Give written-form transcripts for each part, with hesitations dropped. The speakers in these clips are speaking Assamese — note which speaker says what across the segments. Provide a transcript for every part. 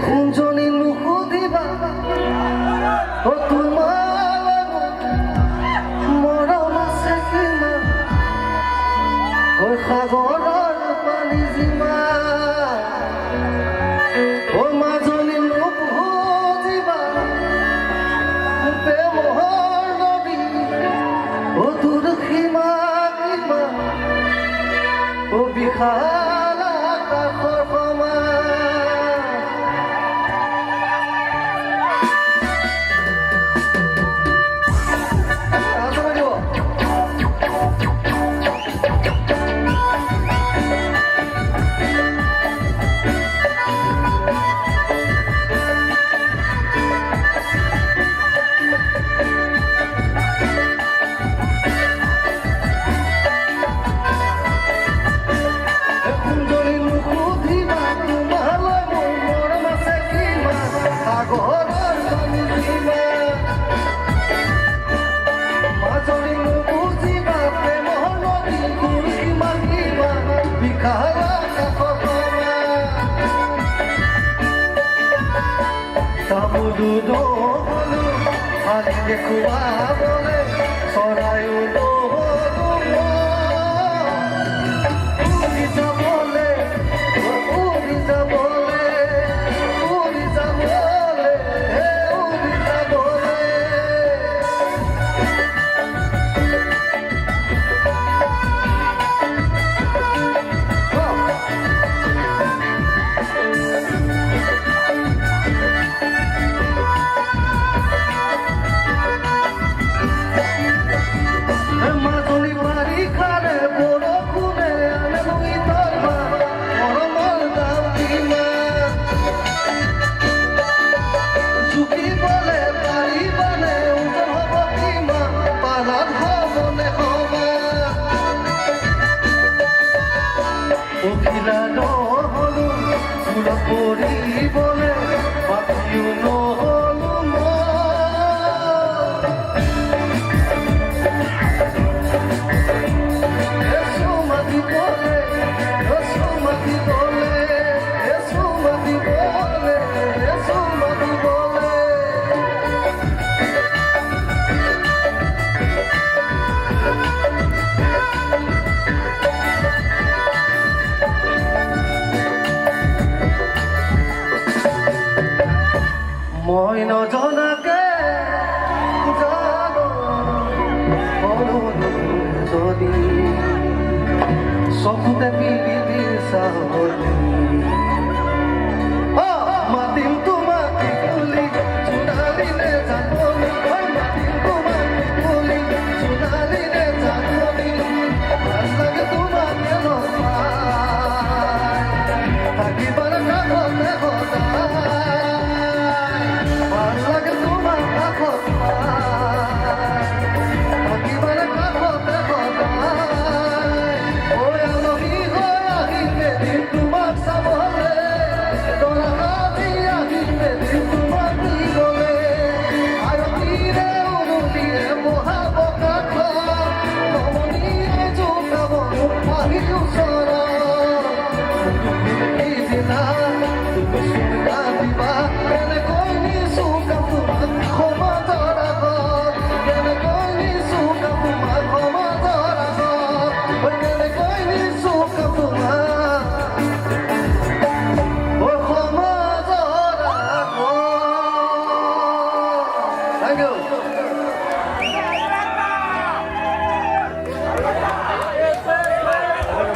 Speaker 1: খুঞ্জনি নুসুধিবা অ তোমাৰ মৰম আছে কিমান ঐ সাগৰৰ পানী যিমান ঐ মাজনী নুসুধিবা প্ৰেমৰ নদী অ তোৰ সীমা কিমান অ বিশাল আকাশৰ সমান Samudu holu ani dekhuwa bole sorayu holu uri jabole uri jabole uri jabole uri jabole পরিবলে পাখিও নহলু সুমতি বলে সুমতি বলে সুমতি বলে সুমতি বলে মই নজনাকে জানো যদি চকুতে পিলি চাহলি মাতিম তোমাক বুলি চোনালিলে জানলি মাতিম তোমাক বুলি চোনালিলে জানলি ভাল লাগে তোমাক থাকিবাৰ কাষতে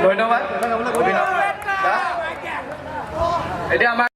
Speaker 1: ধন্যবাদ। এতিয়া আমাৰ